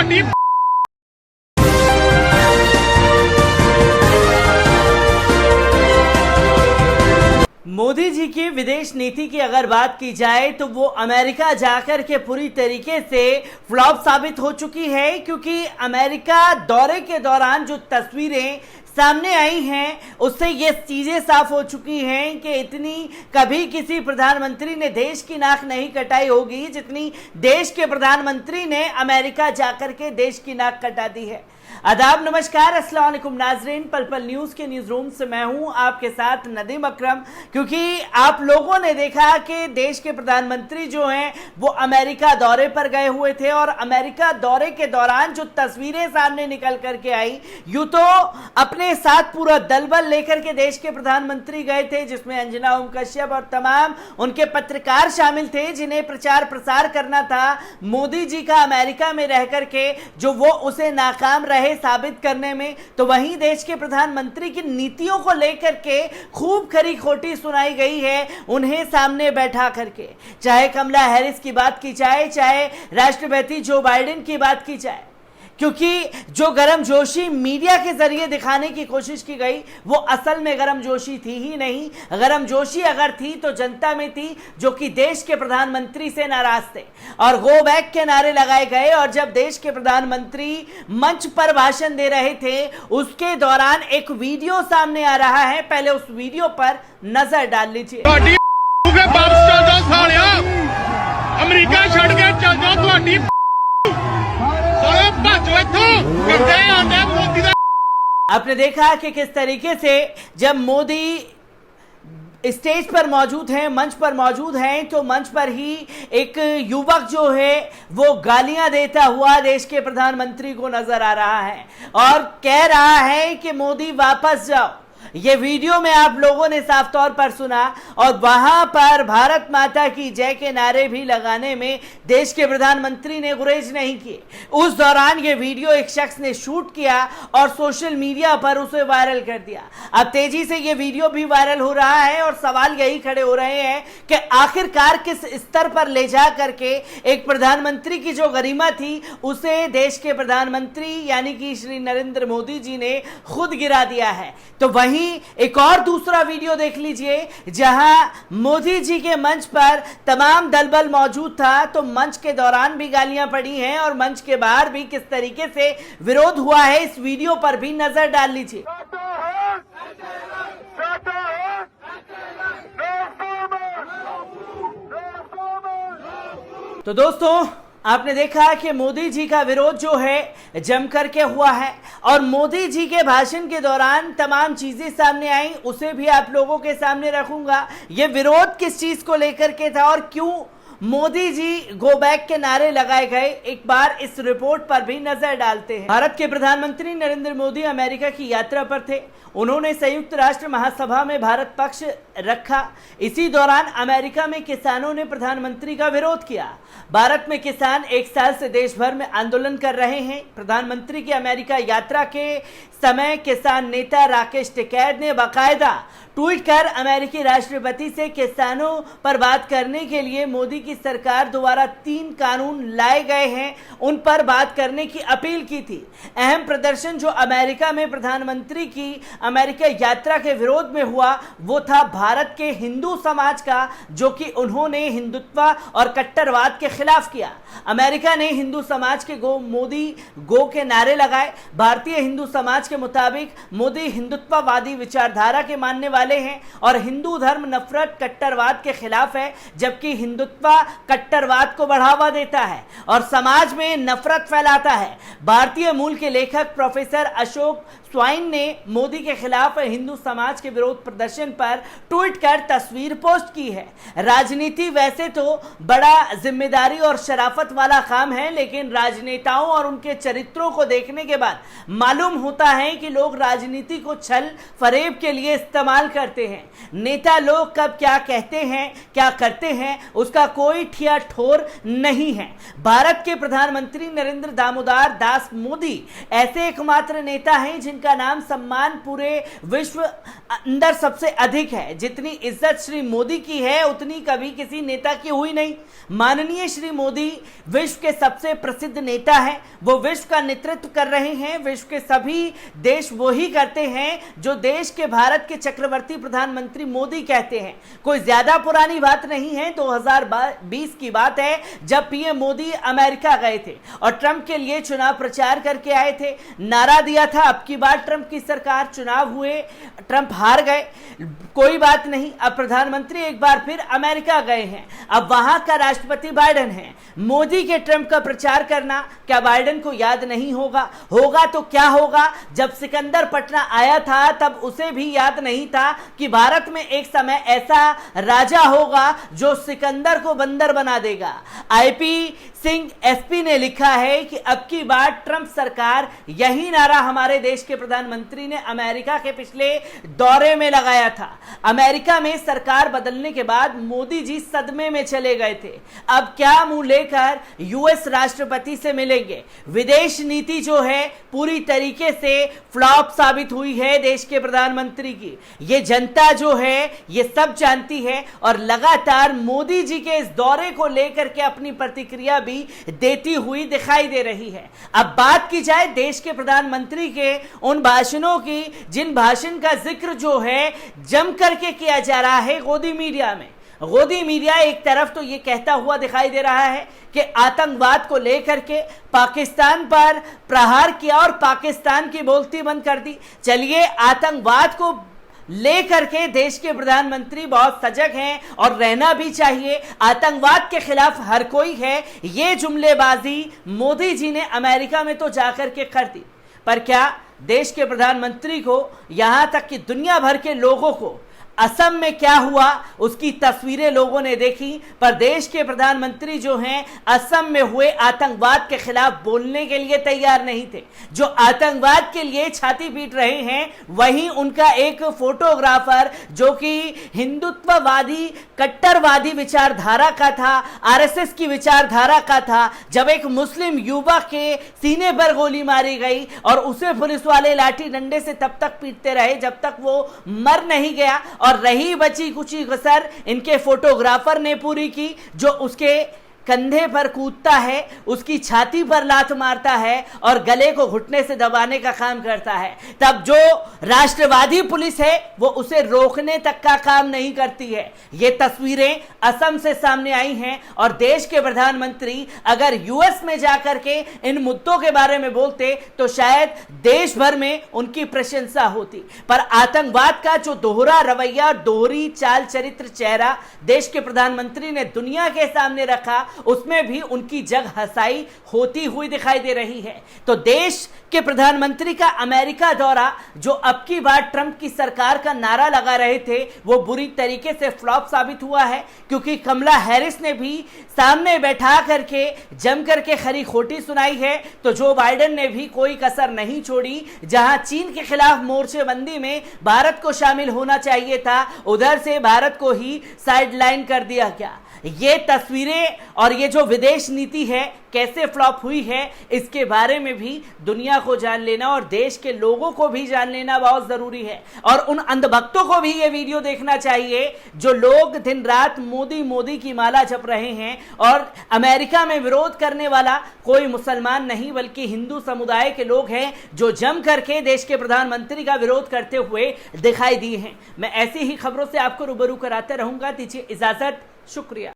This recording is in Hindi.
ਤੁਹਾਡੀ मोदी जी की विदेश नीति की अगर बात की जाए तो वो अमेरिका जाकर के पूरी तरीके से फ्लॉप साबित हो चुकी है, क्योंकि अमेरिका दौरे के दौरान जो तस्वीरें सामने आई हैं उससे ये चीजें साफ हो चुकी हैं कि इतनी कभी किसी प्रधानमंत्री ने देश की नाक नहीं कटाई होगी जितनी देश के प्रधानमंत्री ने अमेरिका जाकर के देश की नाक कटा दी है। आदाब, नमस्कार, अस्सलाम वालेकुम नाजरीन। पल पल न्यूज के न्यूज रूम से मैं हूं आपके साथ नदीम अकरम। क्योंकि आप लोगों ने देखा कि देश के प्रधानमंत्री जो हैं वो अमेरिका दौरे पर गए हुए थे और अमेरिका दौरे के दौरान जो तस्वीरें सामने निकल करके आई, यूं तो अपने साथ पूरा दल बल लेकर के देश के प्रधानमंत्री गए थे, जिसमें अंजना ओम कश्यप और तमाम उनके पत्रकार शामिल थे जिन्हें प्रचार प्रसार करना था मोदी जी का अमेरिका में रह करके जो वो उसे नाकाम रहे साबित करने में। तो वहीं देश के प्रधानमंत्री की नीतियों को लेकर के खूब खरी खोटी सुनाई गई है उन्हें सामने बैठा करके। चाहे कमला हैरिस की बात की जाए, चाहे राष्ट्रपति जो बाइडेन की बात की जाए, क्योंकि जो गर्मजोशी मीडिया के जरिए दिखाने की कोशिश की गई वो असल में गर्मजोशी थी ही नहीं। गर्मजोशी अगर थी तो जनता में थी जो कि देश के प्रधानमंत्री से नाराज थे और गो बैक के नारे लगाए गए। और जब देश के प्रधानमंत्री मंच पर भाषण दे रहे थे उसके दौरान एक वीडियो सामने आ रहा है, पहले उस वीडियो पर नजर डाल लीजिए। अमेरिका छड़ के चल जाओ, ਤੁਹਾਡੀ आपने देखा कि किस तरीके से जब मोदी स्टेज पर मौजूद हैं, मंच पर मौजूद हैं, तो मंच पर ही एक युवक जो है वो गालियां देता हुआ देश के प्रधानमंत्री को नजर आ रहा है और कह रहा है कि मोदी वापस जाओ। ये वीडियो में आप लोगों ने साफ तौर पर सुना और वहां पर भारत माता की जय के नारे भी लगाने में देश के प्रधानमंत्री ने गुरेज नहीं किए। उस दौरान ये वीडियो एक शख्स ने शूट किया और सोशल मीडिया पर उसे वायरल कर दिया। अब तेजी से ये वीडियो भी वायरल हो रहा है और सवाल यही खड़े हो रहे हैं कि आखिरकार किस स्तर पर ले जा करके एक प्रधानमंत्री की जो गरिमा थी उसे देश के प्रधानमंत्री यानी कि श्री नरेंद्र मोदी जी ने खुद गिरा दिया है। तो वहीं एक और दूसरा वीडियो देख लीजिए जहां मोदी जी के मंच पर तमाम दलबल मौजूद था, तो मंच के दौरान भी गालियां पड़ी हैं और मंच के बाहर भी किस तरीके से विरोध हुआ है इस वीडियो पर भी नजर डाल लीजिए। तो दोस्तों, आपने देखा कि मोदी जी का विरोध जो है जम करके हुआ है और मोदी जी के भाषण के दौरान तमाम चीजें सामने आई, उसे भी आप लोगों के सामने रखूंगा। ये विरोध किस चीज को लेकर के था और क्यों मोदी जी गो बैक के नारे लगाए गए, एक बार इस रिपोर्ट पर भी नजर डालते हैं। भारत के प्रधानमंत्री नरेंद्र मोदी अमेरिका की यात्रा पर थे। उन्होंने संयुक्त राष्ट्र महासभा में भारत पक्ष रखा। इसी दौरान अमेरिका में किसानों ने प्रधानमंत्री का विरोध किया। भारत में किसान एक साल से देश भर में आंदोलन कर रहे हैं। प्रधानमंत्री की अमेरिका यात्रा के समय किसान नेता राकेश टिकैत ने बाकायदा ट्वीट कर अमेरिकी राष्ट्रपति से किसानों पर बात करने के लिए मोदी की सरकार द्वारा 3 कानून लाए गए हैं उन पर बात करने की अपील की थी। अहम प्रदर्शन जो अमेरिका में प्रधानमंत्री की अमेरिका यात्रा के विरोध में हुआ वो था भारत के हिंदू समाज का, जो कि उन्होंने हिंदुत्व और कट्टरवाद के खिलाफ किया। अमेरिका ने हिंदू समाज के मोदी गो के नारे लगाए। भारतीय हिंदू समाज के मुताबिक मोदी हिंदुत्ववादी विचारधारा के मानने वाले हैं और हिंदू धर्म नफरत कट्टरवाद के खिलाफ है, जबकि हिंदुत्व कट्टरवाद को बढ़ावा देता है और समाज में नफरत फैलाता है। भारतीय मूल के लेखक प्रोफेसर अशोक स्वाइन ने मोदी के खिलाफ हिंदू समाज के विरोध प्रदर्शन पर ट्वीट कर तस्वीर पोस्ट की है। राजनीति वैसे तो बड़ा जिम्मेदारी और शराफत वाला काम है, लेकिन राजनेताओं और उनके चरित्रों को देखने के बाद मालूम होता है कि लोग राजनीति को छल फरेब के लिए इस्तेमाल करते हैं। नेता लोग कब क्या कहते हैं, क्या करते हैं, उसका कोई ठिया ठोर नहीं है। भारत के प्रधानमंत्री नरेंद्र दामोदर दास मोदी ऐसे एकमात्र नेता हैं जिन जिनका नाम सम्मान पूरे विश्व अंदर सबसे अधिक है। जितनी इज्जत श्री मोदी की है उतनी कभी किसी नेता की हुई नहीं। माननीय श्री मोदी विश्व के सबसे प्रसिद्ध नेता हैं, वो विश्व का नेतृत्व कर रहे हैं। विश्व के सभी देश वो ही करते हैं जो देश के भारत के चक्रवर्ती प्रधानमंत्री मोदी कहते हैं। कोई ज्यादा पुरानी बात नहीं है, 2020 की बात है जब पीएम मोदी अमेरिका गए थे और ट्रंप के लिए चुनाव प्रचार करके आए थे। नारा दिया था अब की बार ट्रंप की सरकार, चुनाव हुए, ट्रंप हार गए, कोई बात नहीं। अब प्रधानमंत्री एक बार फिर अमेरिका गए हैं, अब वहां का राष्ट्रपति बाइडेन है। मोदी के ट्रंप का प्रचार करना क्या बाइडेन को याद नहीं होगा? होगा तो क्या होगा? जब सिकंदर पटना आया था तब उसे भी याद नहीं था कि भारत में एक समय ऐसा राजा होगा जो सिकंदर को बंदर बना देगा। आईपी सिंह एसपी ने लिखा है कि अब की बार ट्रंप सरकार, यही नारा हमारे देश के प्रधानमंत्री ने अमेरिका के पिछले दौरे में लगाया था। अमेरिका में सरकार बदलने के बाद मोदी जी सदमे में चले गए थे। अब क्या मुंह लेकर यूएस राष्ट्रपति से मिलेंगे? विदेश नीति जो है पूरी तरीके से फ्लॉप साबित हुई है देश के प्रधानमंत्री की। ये जनता जो है ये सब जानती है और लगातार मोदी जी के इस दौरे को लेकर के अपनी प्रतिक्रिया भी देती हुई दिखाई दे रही है। अब बात की जाए देश के प्रधानमंत्री के उन भाषणों की, जिन भाषण का जिक्र जो है जम करके किया जा रहा है गोदी मीडिया में। गोदी मीडिया एक तरफ तो ये कहता हुआ दिखाई दे रहा है कि आतंकवाद को लेकर के पाकिस्तान पर प्रहार किया और पाकिस्तान की बोलती बंद कर दी। चलिए, आतंकवाद को लेकर के देश के प्रधानमंत्री बहुत सजग हैं और रहना भी चाहिए। आतंकवाद के खिलाफ हर कोई है, ये जुमलेबाजी मोदी जी ने अमेरिका में तो जाकर के कर दी। पर क्या देश के प्रधानमंत्री को, यहां तक कि दुनिया भर के लोगों को, असम में क्या हुआ उसकी तस्वीरें लोगों ने देखी, पर देश के प्रधानमंत्री जो हैं असम में हुए आतंकवाद के खिलाफ बोलने के लिए तैयार नहीं थे। जो आतंकवाद के लिए छाती पीट रहे हैं वहीं उनका एक फोटोग्राफर जो कि हिंदुत्ववादी कट्टरवादी विचारधारा का था, आरएसएस की विचारधारा का था, जब एक मुस्लिम युवक के सीने पर गोली मारी गई और उसे पुलिस वाले लाठी डंडे से तब तक पीटते रहे जब तक वो मर नहीं गया और रही बची कुची कसर इनके फोटोग्राफर ने पूरी की, जो उसके कंधे पर कूदता है, उसकी छाती पर लात मारता है और गले को घुटने से दबाने का काम करता है। तब जो राष्ट्रवादी पुलिस है वो उसे रोकने तक का काम नहीं करती है। ये तस्वीरें असम से सामने आई हैं और देश के प्रधानमंत्री अगर यूएस में जाकर के इन मुद्दों के बारे में बोलते तो शायद देश भर में उनकी प्रशंसा होती। पर आतंकवाद का जो दोहरा रवैया, दोहरी चाल चरित्र चेहरा देश के प्रधानमंत्री ने दुनिया के सामने रखा, उसमें भी उनकी जग हसाई होती हुई दिखाई दे रही है। तो देश के प्रधानमंत्री का अमेरिका दौरा, जो अब की बार ट्रंप की सरकार का नारा लगा रहे थे, वो बुरी तरीके से फ्लॉप साबित हुआ है, क्योंकि कमला हैरिस ने भी सामने बैठा करके जम करके खरी खोटी सुनाई है। तो जो बाइडेन ने भी कोई कसर नहीं छोड़ी। जहां चीन के खिलाफ मोर्चेबंदी में भारत को शामिल होना चाहिए था, उधर से भारत को ही साइडलाइन कर दिया गया। ये तस्वीरें और ये जो विदेश नीति है कैसे फ्लॉप हुई है, इसके बारे में भी दुनिया को जान लेना और देश के लोगों को भी जान लेना बहुत जरूरी है। और उन अंधभक्तों को भी ये वीडियो देखना चाहिए जो लोग दिन रात मोदी मोदी की माला जप रहे हैं। और अमेरिका में विरोध करने वाला कोई मुसलमान नहीं बल्कि हिंदू समुदाय के लोग हैं जो जम करके देश के प्रधानमंत्री का विरोध करते हुए दिखाई दिए हैं। मैं ऐसी ही खबरों से आपको रूबरू कराते रहूंगा। दीजिए इजाजत, शुक्रिया।